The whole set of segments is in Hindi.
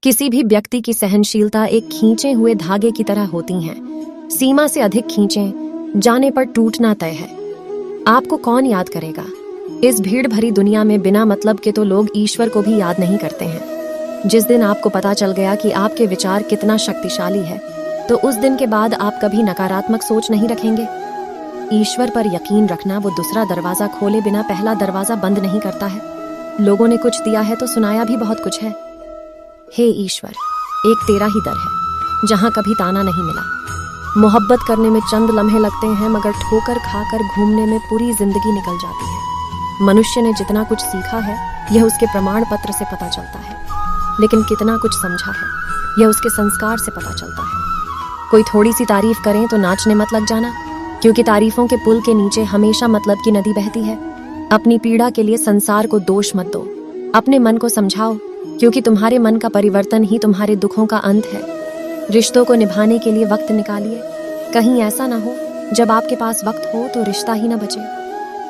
किसी भी व्यक्ति की सहनशीलता एक खींचे हुए धागे की तरह होती है। सीमा से अधिक खींचे जाने पर टूटना तय है। आपको कौन याद करेगा? इस भीड़ भरी दुनिया में बिना मतलब के तो लोग ईश्वर को भी याद नहीं करते हैं। जिस दिन आपको पता चल गया कि आपके विचार कितना शक्तिशाली है, तो उस दिन के बाद आप कभी नकारात्मक सोच नहीं रखेंगे। ईश्वर पर यकीन रखना वो दूसरा दरवाजा खोले बिना पहला दरवाजा बंद नहीं करता है। लोगों ने कुछ दिया है तो सुनाया भी बहुत कुछ है। हे ईश्वर, एक तेरा ही दर है जहां कभी ताना नहीं मिला। मोहब्बत करने में चंद लम्हे लगते हैं, मगर ठोकर खाकर घूमने में पूरी जिंदगी निकल जाती है। मनुष्य ने जितना कुछ सीखा है यह उसके प्रमाण पत्र से पता चलता है, लेकिन कितना कुछ समझा है यह उसके संस्कार से पता चलता है। कोई थोड़ी सी तारीफ करें तो नाचने मत लग जाना, क्योंकि तारीफों के पुल के नीचे हमेशा मतलब की नदी बहती है। अपनी पीड़ा के लिए संसार को दोष मत दो, अपने मन को समझाओ, क्योंकि तुम्हारे मन का परिवर्तन ही तुम्हारे दुखों का अंत है। रिश्तों को निभाने के लिए वक्त निकालिए। कहीं ऐसा ना हो जब आपके पास वक्त हो तो रिश्ता ही न बचे।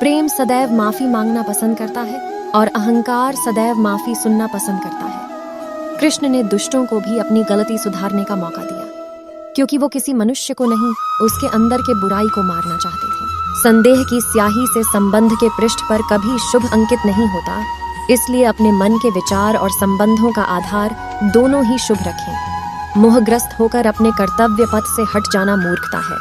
प्रेम सदैव माफी मांगना पसंद करता है और अहंकार सदैव माफी सुनना पसंद करता है। कृष्ण ने दुष्टों को भी अपनी गलती सुधारने का मौका दिया, क्योंकि वो किसी मनुष्य को नहीं, उसके अंदर के बुराई को मारना चाहते थे। संदेह की स्याही से संबंध के पृष्ठ पर कभी शुभ अंकित नहीं होता, इसलिए अपने मन के विचार और संबंधों का आधार दोनों ही शुभ रखें। मोहग्रस्त होकर अपने कर्तव्य पथ से हट जाना मूर्खता है,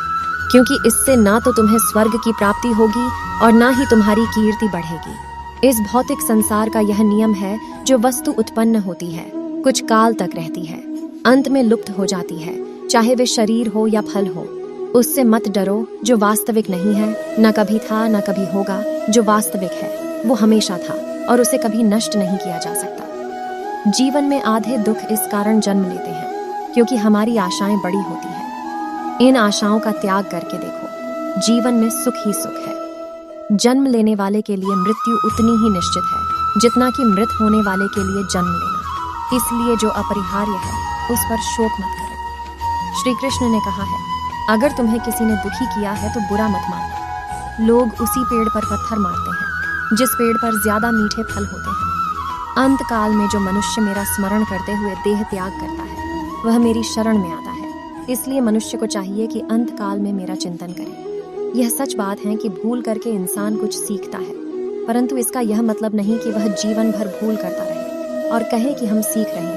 क्योंकि इससे ना तो तुम्हें स्वर्ग की प्राप्ति होगी और ना ही तुम्हारी कीर्ति बढ़ेगी। इस भौतिक संसार का यह नियम है, जो वस्तु उत्पन्न होती है कुछ काल तक रहती है, अंत में लुप्त हो जाती है, चाहे वे शरीर हो या फल हो। उससे मत डरो जो वास्तविक नहीं है, न कभी था न कभी होगा। जो वास्तविक है वो हमेशा था और उसे कभी नष्ट नहीं किया जा सकता। जीवन में आधे दुख इस कारण जन्म लेते हैं क्योंकि हमारी आशाएं बड़ी होती हैं। इन आशाओं का त्याग करके देखो, जीवन में सुख ही सुख है। जन्म लेने वाले के लिए मृत्यु उतनी ही निश्चित है जितना कि मृत होने वाले के लिए जन्म लेना। इसलिए जो अपरिहार्य है उस पर शोक मत करो। श्री कृष्ण ने कहा है, अगर तुम्हें किसी ने दुखी किया है तो बुरा मत मानना। लोग उसी पेड़ पर पत्थर मारते हैं जिस पेड़ पर ज्यादा मीठे फल होते हैं। अंत काल में जो मनुष्य मेरा स्मरण करते हुए देह त्याग करता है वह मेरी शरण में आता है। इसलिए मनुष्य को चाहिए कि अंत काल में मेरा चिंतन करे। यह सच बात है कि भूल करके इंसान कुछ सीखता है, परंतु इसका यह मतलब नहीं कि वह जीवन भर भूल करता रहे और कहे कि हम सीख रहे हैं।